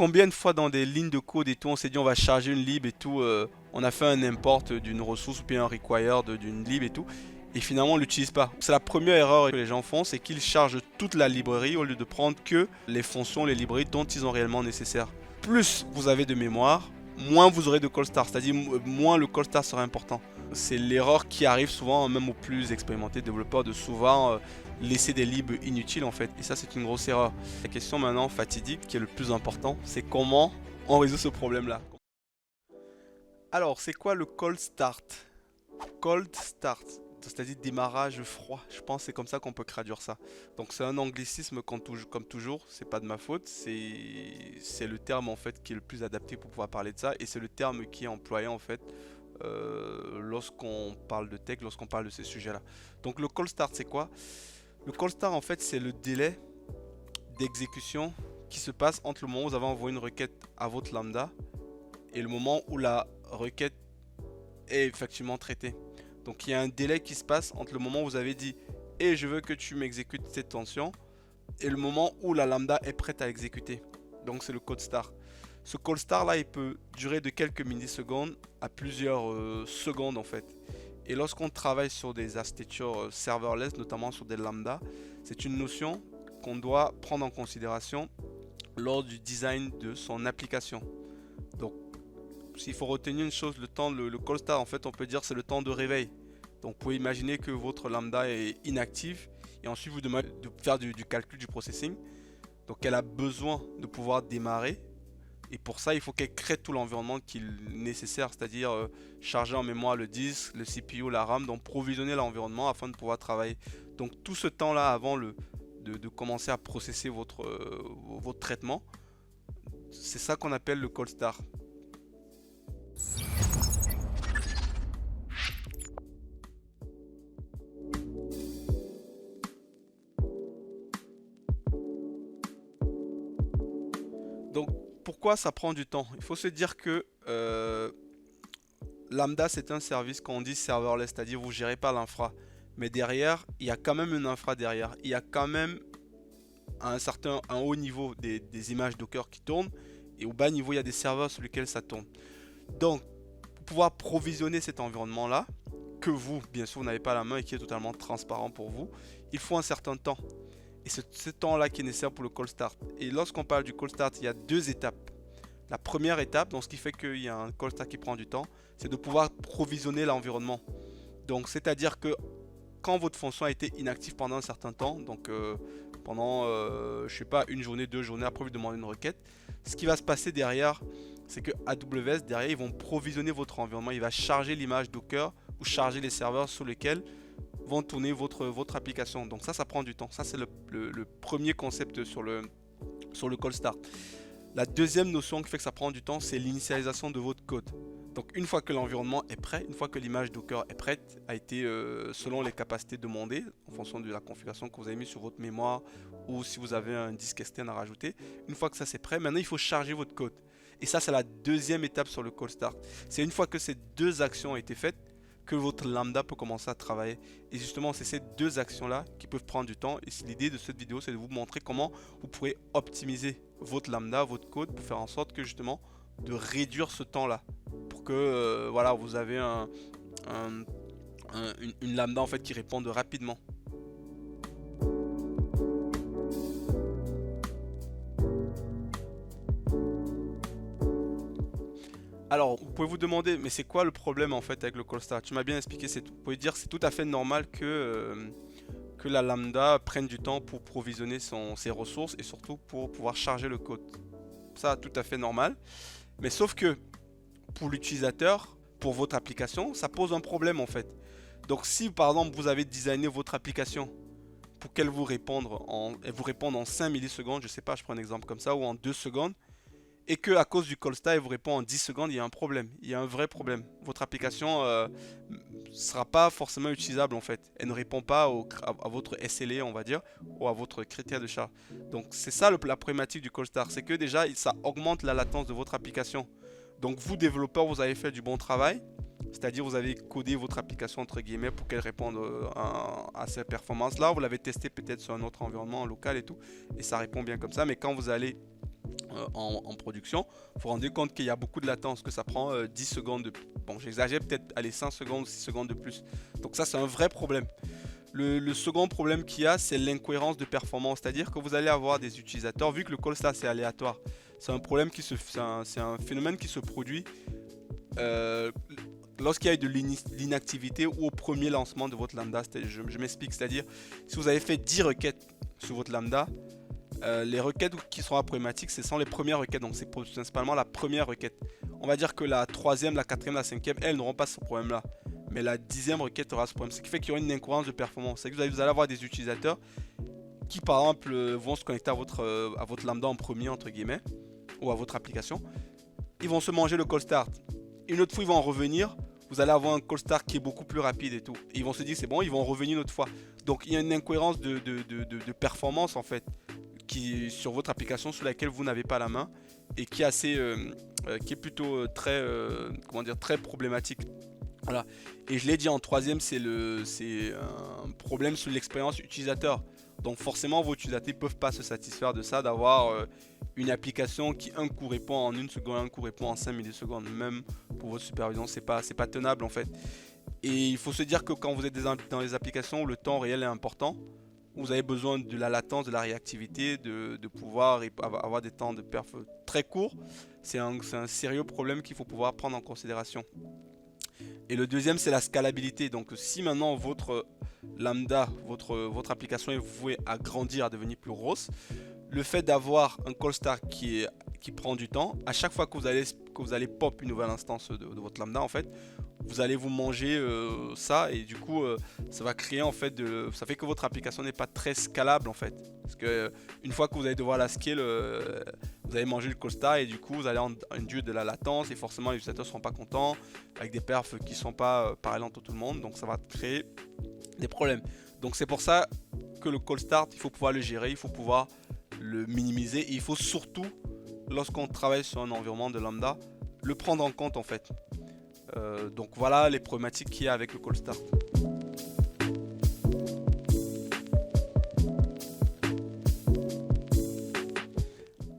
combien de fois dans des lignes de code et tout, on s'est dit on va charger une lib et tout, on a fait un import d'une ressource ou bien un required d'une lib et tout, et finalement on l'utilise pas. C'est la première erreur que les gens font, c'est qu'ils chargent toute la librairie au lieu de prendre que les fonctions, les librairies dont ils ont réellement nécessaire. Plus vous avez de mémoire, moins vous aurez de call start, c'est-à-dire moins le call start sera important. C'est l'erreur qui arrive souvent, même aux plus expérimentés développeurs, de souvent laisser des libs inutiles en fait. Et ça, c'est une grosse erreur. La question maintenant fatidique, qui est le plus important, c'est comment on résout ce problème-là. Alors, c'est quoi le cold start? Cold start, c'est-à-dire démarrage froid. Je pense que c'est comme ça qu'on peut traduire ça. Donc c'est un anglicisme comme toujours, c'est pas de ma faute, c'est le terme en fait qui est le plus adapté pour pouvoir parler de ça, et c'est le terme qui est employé en fait lorsqu'on parle de tech, lorsqu'on parle de ces sujets-là. Donc le cold start c'est quoi? Le cold start en fait c'est le délai d'exécution qui se passe entre le moment où vous avez envoyé une requête à votre lambda et le moment où la requête est effectivement traitée. Donc il y a un délai qui se passe entre le moment où vous avez dit et je veux que tu m'exécutes cette fonction et le moment où la lambda est prête à exécuter. Donc c'est le cold start. Ce cold start là il peut durer de quelques millisecondes à plusieurs secondes en fait. Et lorsqu'on travaille sur des architectures serverless, notamment sur des lambda, c'est une notion qu'on doit prendre en considération lors du design de son application. Donc s'il faut retenir une chose, le cold start en fait on peut dire c'est le temps de réveil. Donc vous pouvez imaginer que votre lambda est inactive et ensuite vous demandez de faire du calcul, du processing. Donc elle a besoin de pouvoir démarrer et pour ça il faut qu'elle crée tout l'environnement qu'il est nécessaire, c'est-à-dire charger en mémoire le disque, le CPU, la RAM, donc provisionner l'environnement afin de pouvoir travailler. Donc tout ce temps là avant de commencer à processer votre traitement, c'est ça qu'on appelle le cold start. Donc pourquoi ça prend du temps? Il faut se dire que Lambda c'est un service qu'on dit serverless, c'est-à-dire vous ne gérez pas l'infra. Mais derrière, il y a quand même une infra derrière. Il y a quand même un haut niveau des images Docker qui tournent et au bas niveau il y a des serveurs sur lesquels ça tourne. Donc pour pouvoir provisionner cet environnement là, que vous bien sûr vous n'avez pas la main et qui est totalement transparent pour vous, il faut un certain temps. Et c'est ce temps là qui est nécessaire pour le cold start. Et lorsqu'on parle du cold start, il y a deux étapes. La première étape, donc ce qui fait qu'il y a un cold start qui prend du temps, c'est de pouvoir provisionner l'environnement. Donc c'est-à-dire que quand votre fonction a été inactive pendant un certain temps, donc pendant je sais pas une journée, 2 journées, après vous demandez une requête, ce qui va se passer derrière, c'est que AWS derrière ils vont provisionner votre environnement, il va charger l'image Docker ou charger les serveurs sur lesquels vont tourner votre application. Donc ça prend du temps. Ça c'est le premier concept sur le cold start. La deuxième notion qui fait que ça prend du temps, c'est l'initialisation de votre code. Donc une fois que l'environnement est prêt, une fois que l'image Docker est prête, a été selon les capacités demandées, en fonction de la configuration que vous avez mis sur votre mémoire ou si vous avez un disque externe à rajouter, une fois que ça c'est prêt, maintenant il faut charger votre code. Et ça c'est la deuxième étape sur le cold start. C'est une fois que ces deux actions ont été faites que votre lambda peut commencer à travailler. Et justement c'est ces deux actions là qui peuvent prendre du temps. Et l'idée de cette vidéo c'est de vous montrer comment vous pourrez optimiser votre lambda, votre code pour faire en sorte que justement de réduire ce temps là pour que voilà vous avez une lambda en fait qui réponde rapidement. Alors vous pouvez vous demander mais c'est quoi le problème en fait avec le cold start? Tu m'as bien expliqué, vous pouvez dire c'est tout à fait normal que la lambda prenne du temps pour provisionner ses ressources et surtout pour pouvoir charger le code. Ça tout à fait normal. Mais sauf que pour l'utilisateur, pour votre application, ça pose un problème en fait. Donc si par exemple vous avez designé votre application pour qu'elle vous réponde en 5 millisecondes, je sais pas, je prends un exemple comme ça, ou en 2 secondes, et que à cause du cold start, elle vous répond en 10 secondes, il y a un problème, il y a un vrai problème. Votre application sera pas forcément utilisable en fait. Elle ne répond pas à votre SLA, on va dire, ou à votre critère de charge. Donc c'est ça la problématique du cold start, c'est que déjà ça augmente la latence de votre application. Donc vous développeurs, vous avez fait du bon travail, c'est-à-dire vous avez codé votre application entre guillemets pour qu'elle réponde à ces performances-là. Vous l'avez testé peut-être sur un autre environnement local et tout, et ça répond bien comme ça. Mais quand vous allez en production, vous vous rendez compte qu'il y a beaucoup de latence, que ça prend 10 secondes de... Bon, j'exagère peut-être, allez, 5 secondes, 6 secondes de plus. Donc ça, c'est un vrai problème. Le second problème qu'il y a, c'est l'incohérence de performance. C'est-à-dire que vous allez avoir des utilisateurs, vu que le call start, c'est aléatoire, c'est un problème c'est un phénomène qui se produit euh, lorsqu'il y a eu de l'inactivité ou au premier lancement de votre lambda. Je m'explique, c'est-à-dire, si vous avez fait 10 requêtes sur votre lambda, les requêtes qui seront problématiques, ce sont les premières requêtes, donc c'est principalement la première requête. On va dire que la troisième, la quatrième, la cinquième, elles n'auront pas ce problème-là. Mais la 10e requête aura ce problème. Ce qui fait qu'il y aura une incohérence de performance. C'est que vous allez avoir des utilisateurs qui, par exemple, vont se connecter à votre lambda en premier, entre guillemets, ou à votre application. Ils vont se manger le call start. Une autre fois, ils vont en revenir. Vous allez avoir un call start qui est beaucoup plus rapide et tout. Et ils vont se dire, c'est bon, ils vont revenir une autre fois. Donc, il y a une incohérence de performance, en fait, sur votre application sur laquelle vous n'avez pas la main et qui est assez qui est plutôt très problématique. Voilà. Et je l'ai dit, en troisième, c'est un problème sur l'expérience utilisateur. Donc forcément, vos utilisateurs ne peuvent pas se satisfaire de ça, d'avoir une application qui un coup répond en 1 seconde, un coup répond en 5 millisecondes. Même pour votre supervision, c'est pas tenable en fait. Et il faut se dire que quand vous êtes dans les applications où le temps réel est important, vous avez besoin de la latence, de la réactivité, de pouvoir avoir des temps de perf très courts. C'est un sérieux problème qu'il faut pouvoir prendre en considération. Et le deuxième, c'est la scalabilité. Donc si maintenant votre lambda, votre application est vouée à grandir, à devenir plus grosse, le fait d'avoir un call start qui prend du temps, à chaque fois que vous allez pop une nouvelle instance de votre lambda, en fait, vous allez vous manger ça, et du coup ça va créer en fait ça fait que votre application n'est pas très scalable en fait, parce que une fois que vous allez devoir la scale, vous allez manger le call start et du coup vous allez induire de la latence et forcément les utilisateurs ne seront pas contents avec des perfs qui ne sont pas pareilles pour tout le monde, donc ça va créer des problèmes. Donc c'est pour ça que le call start, il faut pouvoir le gérer, il faut pouvoir le minimiser et il faut surtout, lorsqu'on travaille sur un environnement de lambda, le prendre en compte en fait. Donc voilà les problématiques qu'il y a avec le call start.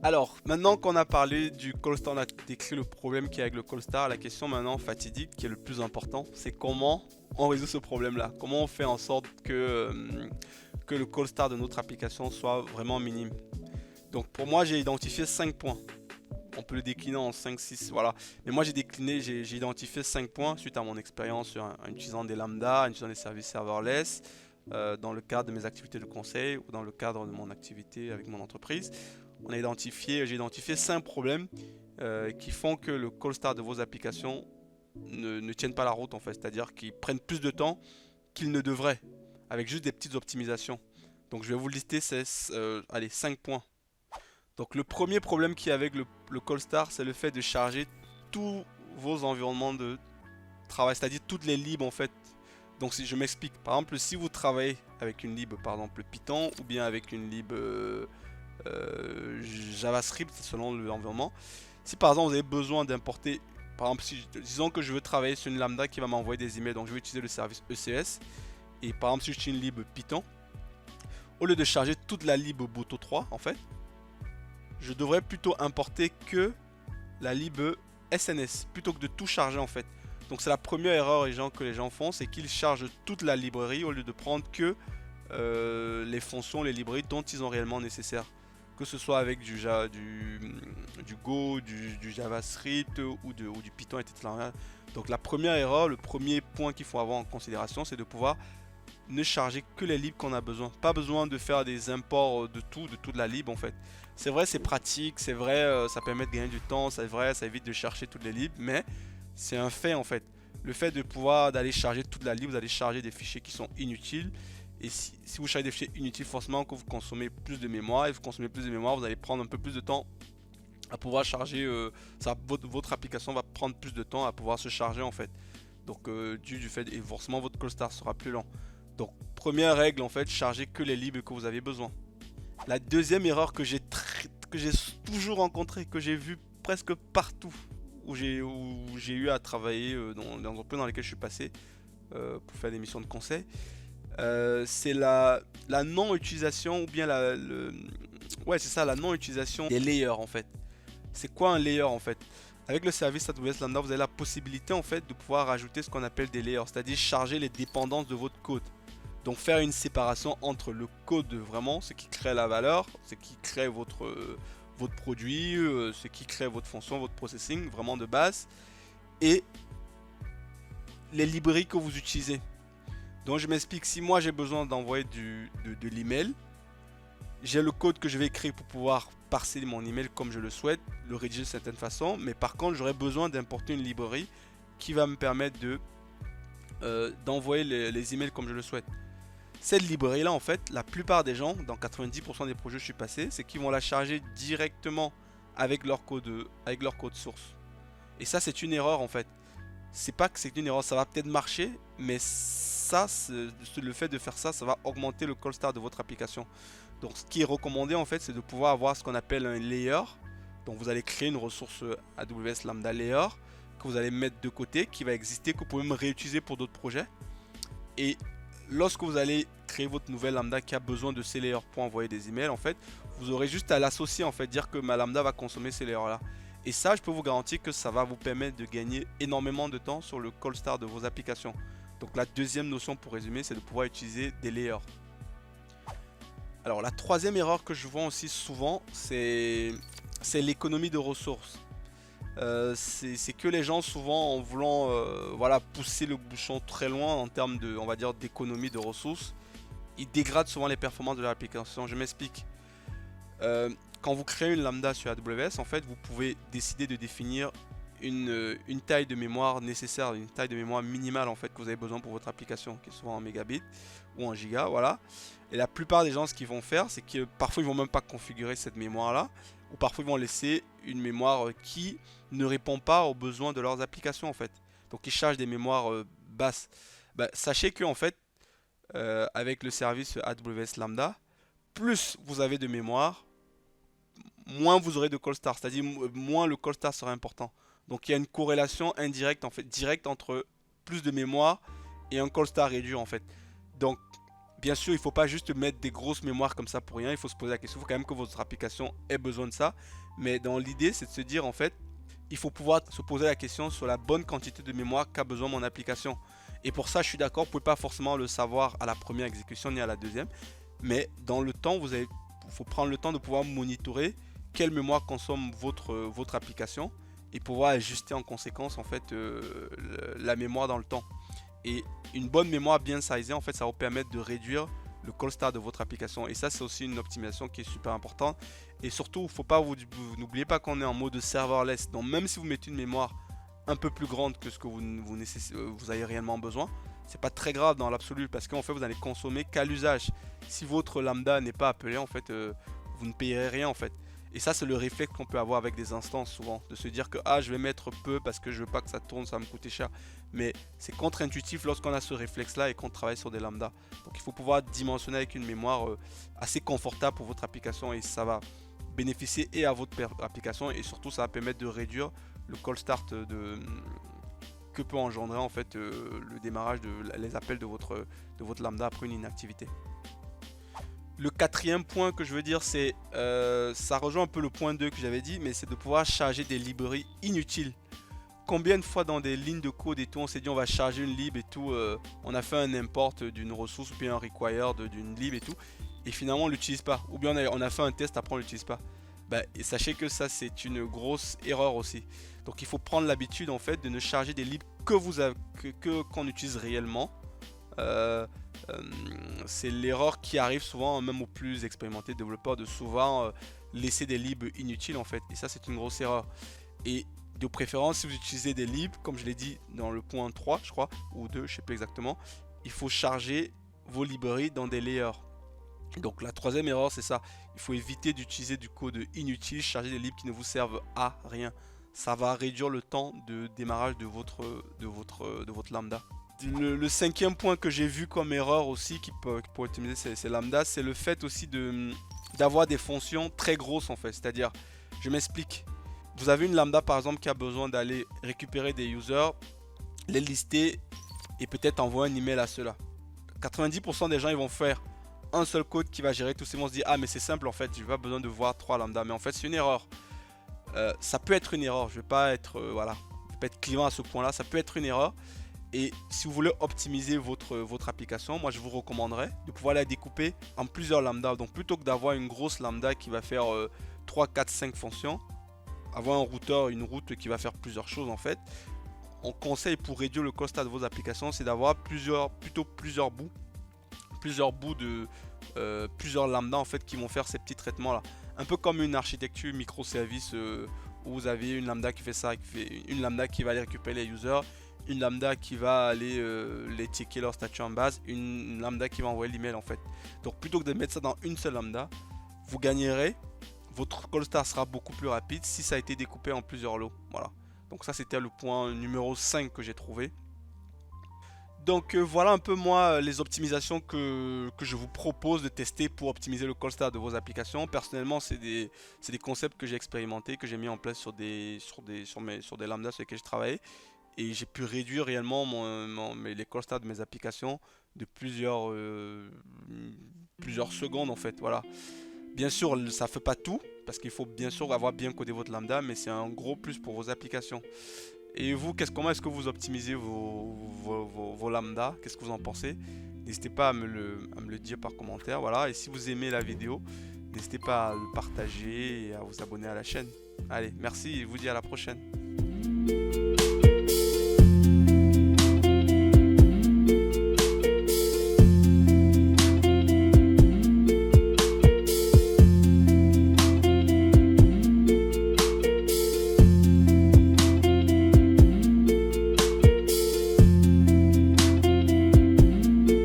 Alors, maintenant qu'on a parlé du call start, on a décrit le problème qu'il y a avec le call start, la question maintenant fatidique qui est le plus important, c'est comment on résout ce problème-là. Comment on fait en sorte que le call start de notre application soit vraiment minime. Donc pour moi, j'ai identifié 5 points. On peut le décliner en 5, 6, voilà. Mais moi, j'ai identifié 5 points suite à mon expérience en utilisant des lambda, en utilisant des services serverless, dans le cadre de mes activités de conseil ou dans le cadre de mon activité avec mon entreprise. J'ai identifié 5 problèmes qui font que le call start de vos applications ne tiennent pas la route en fait. C'est-à-dire qu'ils prennent plus de temps qu'ils ne devraient, avec juste des petites optimisations. Donc je vais vous lister ces 5 points. Donc le premier problème qu'il y a avec le call start, c'est le fait de charger tous vos environnements de travail, c'est-à-dire toutes les libs en fait. Donc si je m'explique, par exemple si vous travaillez avec une lib par exemple Python ou bien avec une lib JavaScript selon l'environnement, si par exemple vous avez besoin d'importer, par exemple disons que je veux travailler sur une lambda qui va m'envoyer des emails, donc je vais utiliser le service ECS et par exemple si j'utilise une lib Python, au lieu de charger toute la lib Boto 3 en fait, je devrais plutôt importer que la lib SNS plutôt que de tout charger en fait. Donc c'est la première erreur que les gens font, c'est qu'ils chargent toute la librairie au lieu de prendre que les fonctions, les librairies dont ils ont réellement nécessaire. Que ce soit avec du Go, du JavaScript ou du Python, etc. Donc la première erreur, le premier point qu'il faut avoir en considération, c'est de pouvoir ne charger que les libs qu'on a besoin. Pas besoin de faire des imports de toute la lib en fait. C'est vrai, c'est pratique, c'est vrai, ça permet de gagner du temps, c'est vrai, ça évite de chercher toutes les libs, mais c'est un fait en fait. Le fait de pouvoir d'aller charger toute la lib, vous allez charger des fichiers qui sont inutiles. Et si vous chargez des fichiers inutiles, forcément que vous consommez plus de mémoire. Et vous consommez plus de mémoire, vous allez prendre un peu plus de temps à pouvoir charger. Votre application va prendre plus de temps à pouvoir se charger en fait. Donc du fait, et forcément votre call start sera plus lent. Donc première règle en fait, chargez que les libs que vous avez besoin. La deuxième erreur que j'ai toujours rencontrée, que j'ai vu presque partout où j'ai eu à travailler dans les entreprises dans lesquelles je suis passé pour faire des missions de conseil, c'est la non-utilisation ou bien Ouais, c'est ça, la non-utilisation des layers en fait. C'est quoi un layer en fait? Avec le service AWS Lambda, vous avez la possibilité en fait de pouvoir rajouter ce qu'on appelle des layers, c'est-à-dire charger les dépendances de votre code. Donc faire une séparation entre le code vraiment, ce qui crée la valeur, ce qui crée votre produit, ce qui crée votre fonction, votre processing vraiment de base, et les librairies que vous utilisez. Donc je m'explique, si moi j'ai besoin d'envoyer de l'email, j'ai le code que je vais écrire pour pouvoir parser mon email comme je le souhaite, le rédiger de certaine façon, mais par contre j'aurai besoin d'importer une librairie qui va me permettre d'envoyer les emails comme je le souhaite. Cette librairie là en fait, la plupart des gens, dans 90% des projets que je suis passé, c'est qu'ils vont la charger directement avec leur code source. Et ça c'est une erreur en fait. C'est pas que c'est une erreur, ça va peut-être marcher, mais ça, le fait de faire ça, ça va augmenter le call start de votre application. Donc ce qui est recommandé en fait, c'est de pouvoir avoir ce qu'on appelle un layer. Donc vous allez créer une ressource AWS Lambda Layer que vous allez mettre de côté, qui va exister, que vous pouvez même réutiliser pour d'autres projets. Et lorsque vous allez créer votre nouvelle Lambda qui a besoin de ces layers pour envoyer des emails, en fait, vous aurez juste à l'associer, en fait, dire que ma Lambda va consommer ces layers là. Et ça, je peux vous garantir que ça va vous permettre de gagner énormément de temps sur le call start de vos applications. Donc la deuxième notion pour résumer, c'est de pouvoir utiliser des layers. Alors la troisième erreur que je vois aussi souvent, c'est l'économie de ressources. C'est que les gens souvent en voulant voilà, pousser le bouchon très loin en termes de, on va dire, d'économie de ressources, ils dégradent souvent les performances de l'application. Je m'explique. Quand vous créez une lambda sur AWS, en fait, vous pouvez décider de définir une taille de mémoire nécessaire, une taille de mémoire minimale en fait que vous avez besoin pour votre application, qui est souvent en mégabits ou en giga, voilà. Et la plupart des gens, ce qu'ils vont faire, c'est que parfois ils vont même pas configurer cette mémoire là, ou parfois ils vont laisser une mémoire qui ne répond pas aux besoins de leurs applications en fait. Donc ils chargent des mémoires basses. Sachez que en fait, avec le service AWS Lambda, plus vous avez de mémoire, moins vous aurez de call start, c'est-à-dire moins le call start sera important. Donc il y a une corrélation indirecte en fait, directe entre plus de mémoire et un call start réduit en fait. Donc bien sûr, il ne faut pas juste mettre des grosses mémoires comme ça pour rien, il faut se poser la question, il faut quand même que votre application ait besoin de ça. Mais dans l'idée, c'est de se dire en fait, il faut pouvoir se poser la question sur la bonne quantité de mémoire qu'a besoin mon application. Et pour ça, je suis d'accord, vous ne pouvez pas forcément le savoir à la première exécution ni à la deuxième. Mais dans le temps, il faut prendre le temps de pouvoir monitorer quelle mémoire consomme votre application et pouvoir ajuster en conséquence en fait la mémoire dans le temps. Et une bonne mémoire bien sizée en fait, ça va vous permettre de réduire le call start de votre application. Et ça, c'est aussi une optimisation qui est super importante. Et surtout, faut pas n'oubliez pas qu'on est en mode serverless. Donc même si vous mettez une mémoire un peu plus grande que ce que vous avez réellement besoin, c'est pas très grave dans l'absolu, parce qu'en fait vous allez consommer qu'à l'usage. Si votre lambda n'est pas appelé, en fait vous ne payerez rien en fait. Et ça, c'est le réflexe qu'on peut avoir avec des instances souvent, de se dire que je vais mettre peu parce que je veux pas que ça tourne, ça va me coûter cher. Mais c'est contre-intuitif lorsqu'on a ce réflexe là et qu'on travaille sur des lambda. Donc il faut pouvoir dimensionner avec une mémoire assez confortable pour votre application, et ça va bénéficier et à votre application, et surtout ça va permettre de réduire le call start que peut engendrer en fait le démarrage les appels de votre lambda après une inactivité. Le quatrième point que je veux dire, c'est ça rejoint un peu le point 2 que j'avais dit, mais c'est de pouvoir charger des librairies inutiles. Combien de fois dans des lignes de code et tout, on s'est dit on va charger une lib et tout, on a fait un import d'une ressource ou bien un required d'une lib et tout, et finalement on l'utilise pas, ou bien on a fait un test, après on l'utilise pas. Et sachez que ça, c'est une grosse erreur aussi. Donc il faut prendre l'habitude en fait de ne charger des libs qu'on utilise réellement. C'est l'erreur qui arrive souvent même aux plus expérimentés développeurs, de souvent laisser des libs inutiles en fait, et ça c'est une grosse erreur. Et de préférence, si vous utilisez des libs, comme je l'ai dit dans le point 3 je crois, ou 2, je sais plus exactement, il faut charger vos librairies dans des layers. Donc la troisième erreur, c'est ça, il faut éviter d'utiliser du code inutile, charger des libs qui ne vous servent à rien. Ça va réduire le temps de démarrage de votre lambda. Le cinquième point que j'ai vu comme erreur aussi pour optimiser ces lambdas, c'est le fait aussi d'avoir des fonctions très grosses en fait. C'est-à-dire, je m'explique, vous avez une lambda par exemple qui a besoin d'aller récupérer des users, les lister et peut-être envoyer un email à ceux-là. 90% des gens ils vont faire un seul code qui va gérer tous ces mots. On se dit, ah mais c'est simple en fait, j'ai pas besoin de voir 3 lambda. Mais en fait c'est une erreur. Ça peut être une erreur, je vais pas être voilà, je vais pas être clivant à ce point là, ça peut être une erreur. Et si vous voulez optimiser votre application, moi je vous recommanderais de pouvoir la découper en plusieurs lambdas. Donc plutôt que d'avoir une grosse lambda qui va faire 3, 4, 5 fonctions, avoir un routeur, une route qui va faire plusieurs choses en fait. On conseille pour réduire le cost de vos applications, c'est d'avoir plusieurs bouts de plusieurs lambdas en fait qui vont faire ces petits traitements là. Un peu comme une architecture microservice où vous avez une lambda qui fait ça, une lambda qui va aller récupérer les users, une lambda qui va aller les checker leur statut en base, une lambda qui va envoyer l'email en fait. Donc plutôt que de mettre ça dans une seule lambda, vous gagnerez, votre call start sera beaucoup plus rapide si ça a été découpé en plusieurs lots. Voilà. Donc ça c'était le point numéro 5 que j'ai trouvé. Donc voilà un peu moi les optimisations que je vous propose de tester pour optimiser le call start de vos applications. Personnellement c'est des concepts que j'ai expérimentés, que j'ai mis en place sur des lambdas sur lesquels je travaillais. Et j'ai pu réduire réellement les call start de mes applications de plusieurs secondes en fait. Voilà. Bien sûr ça fait pas tout, parce qu'il faut bien sûr avoir bien codé votre lambda, mais c'est un gros plus pour vos applications. Et vous, comment est-ce que vous optimisez vos lambdas? Qu'est-ce que vous en pensez? N'hésitez pas à me le dire par commentaire. Voilà. Et si vous aimez la vidéo, n'hésitez pas à le partager et à vous abonner à la chaîne. Allez, merci et je vous dis à la prochaine.